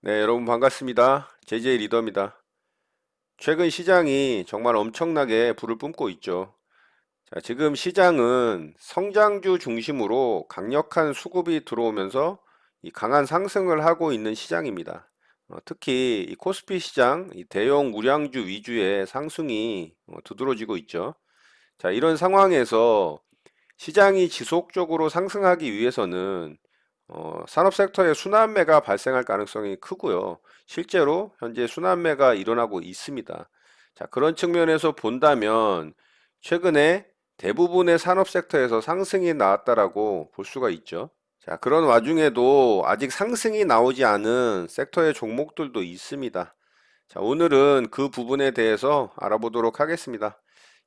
네, 여러분 반갑습니다. JJ 리더입니다. 최근 시장이 정말 엄청나게 불을 뿜고 있죠. 자, 지금 시장은 성장주 중심으로 강력한 수급이 들어오면서 이 강한 상승을 하고 있는 시장입니다. 특히 이 코스피 시장, 이 대형 우량주 위주의 상승이 두드러지고 있죠. 자, 이런 상황에서 시장이 지속적으로 상승하기 위해서는 산업 섹터의 순환매가 발생할 가능성이 크고요. 실제로 현재 순환매가 일어나고 있습니다. 자, 그런 측면에서 본다면 최근에 대부분의 산업 섹터에서 상승이 나왔다라고 볼 수가 있죠. 자, 그런 와중에도 아직 상승이 나오지 않은 섹터의 종목들도 있습니다. 자, 오늘은 그 부분에 대해서 알아보도록 하겠습니다.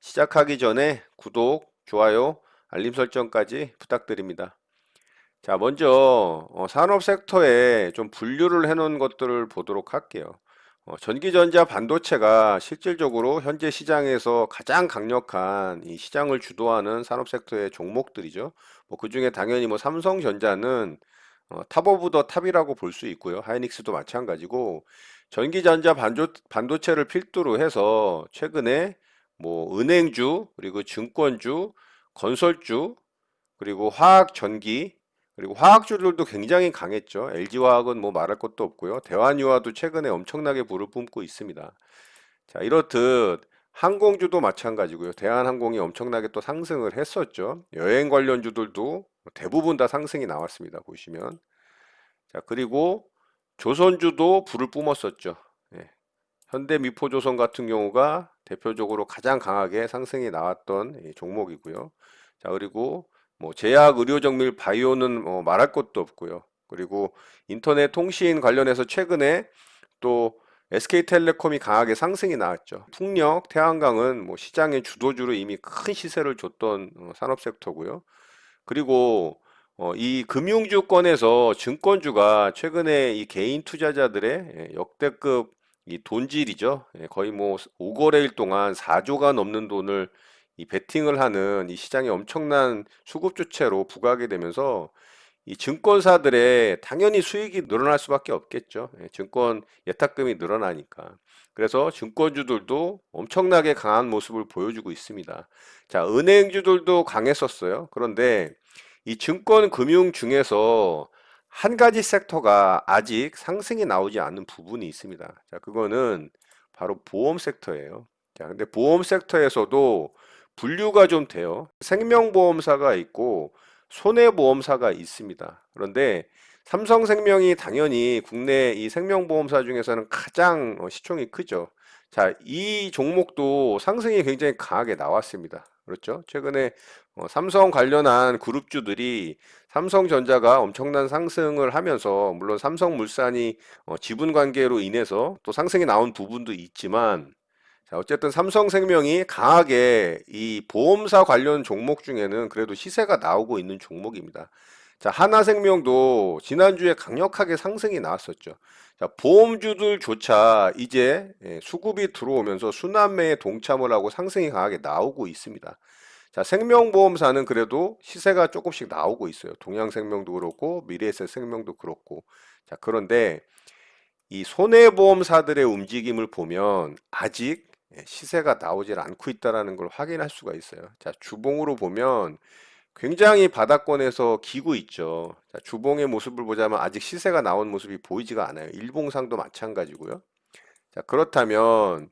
시작하기 전에 구독, 좋아요, 알림 설정까지 부탁드립니다. 자, 먼저 산업 섹터에 좀 분류를 해놓은 것들을 보도록 할게요. 전기전자 반도체가 실질적으로 현재 시장에서 가장 강력한 이 시장을 주도하는 산업 섹터의 종목들이죠. 뭐 그중에 당연히 뭐 삼성전자는 탑 오브 더 탑이라고 볼 수 있고요. 하이닉스도 마찬가지고 전기전자 반도체를 필두로 해서 최근에 뭐 은행주, 그리고 증권주, 건설주, 그리고 화학 전기, 그리고 화학주들도 굉장히 강했죠. LG화학은 뭐 말할 것도 없고요. 대환유화도 최근에 엄청나게 불을 뿜고 있습니다. 자, 이렇듯 항공주도 마찬가지고요. 대한항공이 엄청나게 또 상승을 했었죠. 여행 관련주들도 대부분 다 상승이 나왔습니다. 보시면. 자, 그리고 조선주도 불을 뿜었었죠. 예, 현대미포조선 같은 경우가 대표적으로 가장 강하게 상승이 나왔던 종목이고요. 자, 그리고 뭐 제약, 의료정밀, 바이오는 말할 것도 없고요. 그리고 인터넷 통신 관련해서 최근에 또 SK텔레콤이 강하게 상승이 나왔죠. 풍력, 태양광은 뭐 시장의 주도주로 이미 큰 시세를 줬던 산업 섹터고요. 그리고 이 금융주권에서 증권주가 최근에 이 개인 투자자들의 역대급 이 돈질이죠. 거의 뭐 5거래일 동안 4조가 넘는 돈을 이 베팅을 하는 이 시장의 엄청난 수급 주체로 부각이 되면서 이 증권사들의 당연히 수익이 늘어날 수밖에 없겠죠. 증권 예탁금이 늘어나니까. 그래서 증권주들도 엄청나게 강한 모습을 보여주고 있습니다. 자, 은행주들도 강했었어요. 그런데 이 증권 금융 중에서 한 가지 섹터가 아직 상승이 나오지 않는 부분이 있습니다. 자, 그거는 바로 보험 섹터예요. 자, 근데 보험 섹터에서도 분류가 좀 돼요. 생명보험사가 있고 손해보험사가 있습니다. 그런데 삼성생명이 당연히 국내 이 생명보험사 중에서는 가장 시총이 크죠. 자, 이 종목도 상승이 굉장히 강하게 나왔습니다. 그렇죠? 최근에 삼성 관련한 그룹주들이 삼성전자가 엄청난 상승을 하면서 물론 삼성물산이 지분 관계로 인해서 또 상승이 나온 부분도 있지만 자, 어쨌든 삼성생명이 강하게 이 보험사 관련 종목 중에는 그래도 시세가 나오고 있는 종목입니다. 자, 하나생명도 지난주에 강력하게 상승이 나왔었죠. 자, 보험주들조차 이제 수급이 들어오면서 순환매에 동참을 하고 상승이 강하게 나오고 있습니다. 자, 생명보험사는 그래도 시세가 조금씩 나오고 있어요. 동양생명도 그렇고 미래에셋생명도 그렇고. 자, 그런데 이 손해보험사들의 움직임을 보면 아직 시세가 나오질 않고 있다는 걸 확인할 수가 있어요. 자, 주봉으로 보면 굉장히 바닥권에서 기고 있죠. 자, 주봉의 모습을 보자면 아직 시세가 나온 모습이 보이지가 않아요. 일봉상도 마찬가지고요. 자, 그렇다면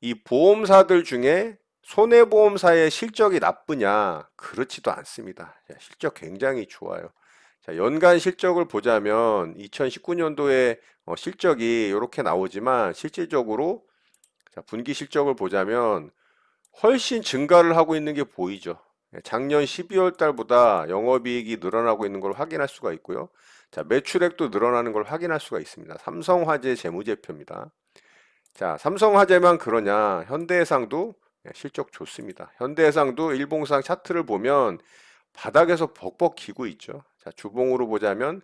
이 보험사들 중에 손해보험사의 실적이 나쁘냐? 그렇지도 않습니다. 자, 실적 굉장히 좋아요. 자, 연간 실적을 보자면 2019년도에 실적이 이렇게 나오지만 실질적으로 자, 분기 실적을 보자면 훨씬 증가를 하고 있는 게 보이죠. 작년 12월 달보다 영업이익이 늘어나고 있는 걸 확인할 수가 있고요. 자, 매출액도 늘어나는 걸 확인할 수가 있습니다. 삼성화재 재무제표입니다. 자, 삼성화재만 그러냐? 현대해상도 실적 좋습니다. 현대해상도 일봉상 차트를 보면 바닥에서 벅벅 기고 있죠. 자, 주봉으로 보자면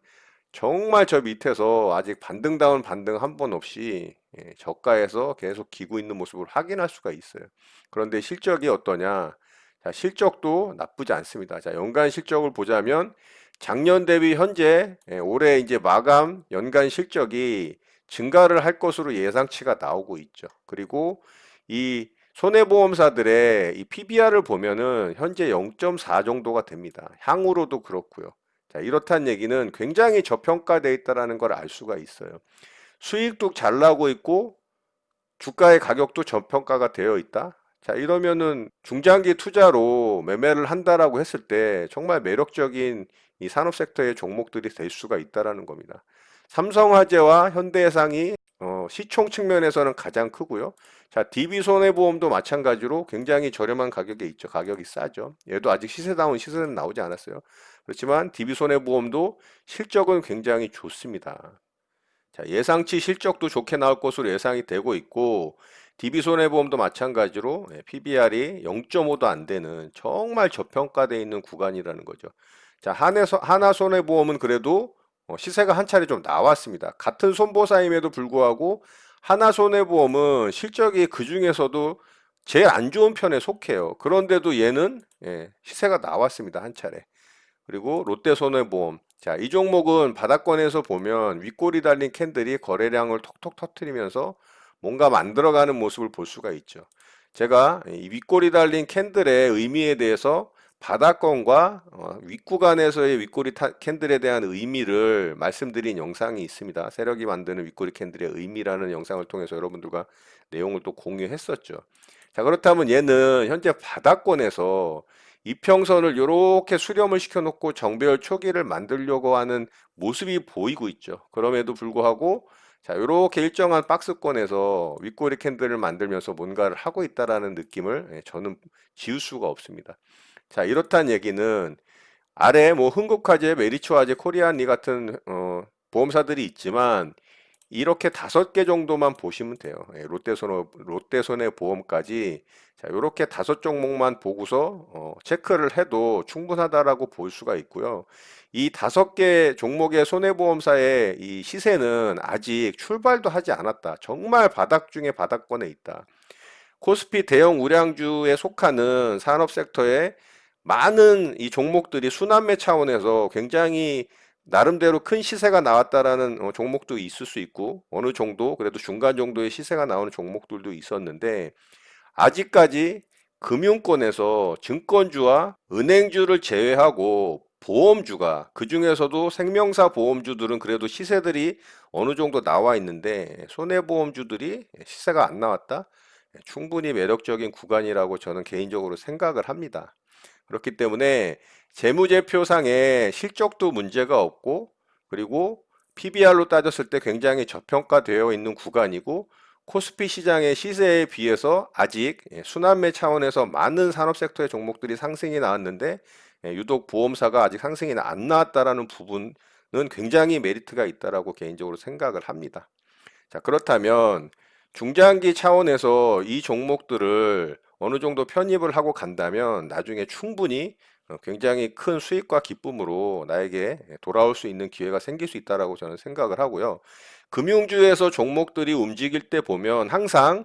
정말 저 밑에서 아직 반등다운 반등 한 번 없이 저가에서 계속 기고 있는 모습을 확인할 수가 있어요. 그런데 실적이 어떠냐? 자, 실적도 나쁘지 않습니다. 자, 연간 실적을 보자면 작년 대비 현재 올해 이제 마감 연간 실적이 증가를 할 것으로 예상치가 나오고 있죠. 그리고 이 손해보험사들의 이 PBR을 보면은 현재 0.4 정도가 됩니다. 향후로도 그렇고요. 자, 이렇다는 얘기는 굉장히 저평가되어 있다는 걸 알 수가 있어요. 수익도 잘 나고 있고 주가의 가격도 저평가가 되어 있다. 자, 이러면은 중장기 투자로 매매를 한다라고 했을 때 정말 매력적인 이 산업 섹터의 종목들이 될 수가 있다라는 겁니다. 삼성화재와 현대해상이 시총 측면에서는 가장 크고요. 자, DB손해보험도 마찬가지로 굉장히 저렴한 가격에 있죠. 가격이 싸죠. 얘도 아직 시세다운 시세는 나오지 않았어요. 그렇지만 DB손해보험도 실적은 굉장히 좋습니다. 자, 예상치 실적도 좋게 나올 것으로 예상이 되고 있고 DB손해보험도 마찬가지로 PBR이 0.5도 안 되는 정말 저평가되어 있는 구간이라는 거죠. 자, 하나손해보험은 그래도 시세가 한 차례 좀 나왔습니다. 같은 손보사임에도 불구하고 하나손해보험은 실적이 그 중에서도 제일 안 좋은 편에 속해요. 그런데도 얘는 시세가 나왔습니다. 한 차례. 그리고 롯데손해보험. 자, 이 종목은 바닥권에서 보면 윗골이 달린 캔들이 거래량을 톡톡 터트리면서 뭔가 만들어가는 모습을 볼 수가 있죠. 제가 이 윗골이 달린 캔들의 의미에 대해서 바닥권과 윗구간에서의 캔들에 대한 의미를 말씀드린 영상이 있습니다. 세력이 만드는 윗꼬리 캔들의 의미라는 영상을 통해서 여러분들과 내용을 또 공유했었죠. 자, 그렇다면 얘는 현재 바닥권에서 이평선을 이렇게 수렴을 시켜놓고 정배열 초기를 만들려고 하는 모습이 보이고 있죠. 그럼에도 불구하고 자, 이렇게 일정한 박스권에서 윗꼬리 캔들을 만들면서 뭔가를 하고 있다라는 느낌을 저는 지울 수가 없습니다. 자, 이렇다는 얘기는 아래 뭐 흥국화재, 메리츠화재, 코리안리 같은 보험사들이 있지만 이렇게 5개 정도만 보시면 돼요. 롯데손해보험까지 자, 이렇게 5종목만 보고서 체크를 해도 충분하다라고 볼 수가 있고요. 이 5개 종목의 손해보험사의 이 시세는 아직 출발도 하지 않았다. 정말 바닥 중에 바닥권에 있다. 코스피 대형 우량주에 속하는 산업 섹터에 많은 이 종목들이 순환매 차원에서 굉장히 나름대로 큰 시세가 나왔다라는 종목도 있을 수 있고 어느 정도 그래도 중간 정도의 시세가 나오는 종목들도 있었는데 아직까지 금융권에서 증권주와 은행주를 제외하고 보험주가 그중에서도 생명사 보험주들은 그래도 시세들이 어느 정도 나와 있는데 손해보험주들이 시세가 안 나왔다? 충분히 매력적인 구간이라고 저는 개인적으로 생각을 합니다. 그렇기 때문에 재무제표상의 실적도 문제가 없고 그리고 PBR로 따졌을 때 굉장히 저평가되어 있는 구간이고 코스피 시장의 시세에 비해서 아직 순환매 차원에서 많은 산업 섹터의 종목들이 상승이 나왔는데 유독 보험사가 아직 상승이 안 나왔다라는 부분은 굉장히 메리트가 있다라고 개인적으로 생각을 합니다. 자, 그렇다면 중장기 차원에서 이 종목들을 어느 정도 편입을 하고 간다면 나중에 충분히 굉장히 큰 수익과 기쁨으로 나에게 돌아올 수 있는 기회가 생길 수 있다라고 저는 생각을 하고요. 금융주에서 종목들이 움직일 때 보면 항상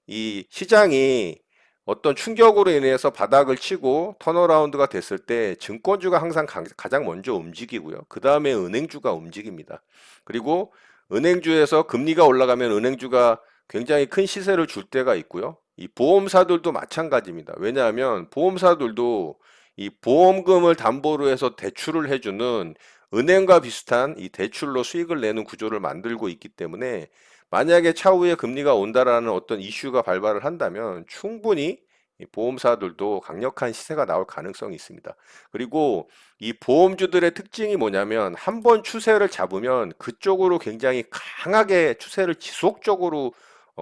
이 시장이 어떤 충격으로 인해서 바닥을 치고 턴어라운드가 됐을 때 증권주가 항상 가장 먼저 움직이고요. 그 다음에 은행주가 움직입니다. 그리고 은행주에서 금리가 올라가면 은행주가 굉장히 큰 시세를 줄 때가 있고요. 이 보험사들도 마찬가지입니다. 왜냐하면 보험사들도 이 보험금을 담보로 해서 대출을 해주는 은행과 비슷한 이 대출로 수익을 내는 구조를 만들고 있기 때문에 만약에 차후에 금리가 온다라는 어떤 이슈가 발발을 한다면 충분히 이 보험사들도 강력한 시세가 나올 가능성이 있습니다. 그리고 이 보험주들의 특징이 뭐냐면 한번 추세를 잡으면 그쪽으로 굉장히 강하게 추세를 지속적으로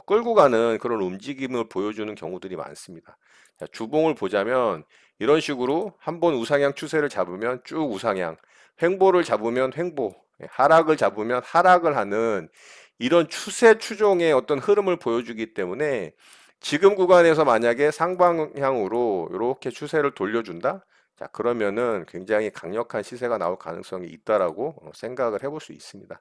끌고 가는 그런 움직임을 보여주는 경우들이 많습니다. 자, 주봉을 보자면 이런 식으로 한번 우상향 추세를 잡으면 쭉 우상향, 횡보를 잡으면 횡보, 하락을 잡으면 하락을 하는 이런 추세 추종의 어떤 흐름을 보여주기 때문에 지금 구간에서 만약에 상방향으로 이렇게 추세를 돌려준다? 자, 그러면은 굉장히 강력한 시세가 나올 가능성이 있다라고 생각을 해볼 수 있습니다.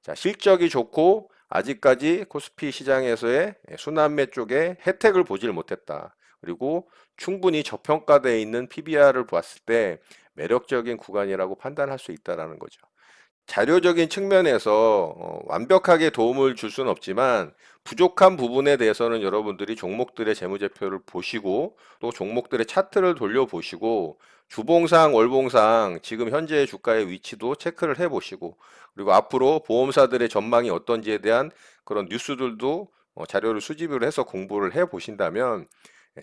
자, 실적이 좋고 아직까지 코스피 시장에서의 순환매 쪽에 혜택을 보질 못했다. 그리고 충분히 저평가되어 있는 PBR을 봤을 때 매력적인 구간이라고 판단할 수 있다라는 거죠. 자료적인 측면에서 완벽하게 도움을 줄 수는 없지만 부족한 부분에 대해서는 여러분들이 종목들의 재무제표를 보시고 또 종목들의 차트를 돌려보시고 주봉상, 월봉상 지금 현재의 주가의 위치도 체크를 해보시고 그리고 앞으로 보험사들의 전망이 어떤지에 대한 그런 뉴스들도 자료를 수집을 해서 공부를 해 보신다면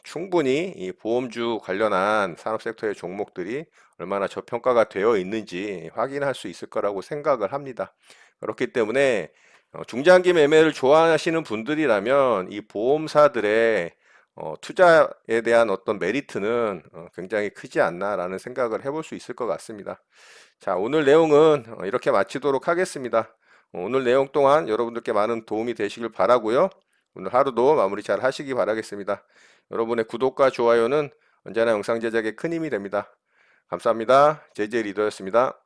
충분히 이 보험주 관련한 산업 섹터의 종목들이 얼마나 저평가가 되어 있는지 확인할 수 있을 거라고 생각을 합니다. 그렇기 때문에 중장기 매매를 좋아하시는 분들이라면 이 보험사들의 투자에 대한 어떤 메리트는 굉장히 크지 않나라는 생각을 해볼 수 있을 것 같습니다. 자, 오늘 내용은 이렇게 마치도록 하겠습니다. 오늘 내용 동안 여러분들께 많은 도움이 되시길 바라고요. 오늘 하루도 마무리 잘 하시기 바라겠습니다. 여러분의 구독과 좋아요는 언제나 영상 제작에 큰 힘이 됩니다. 감사합니다. 제제 리더였습니다.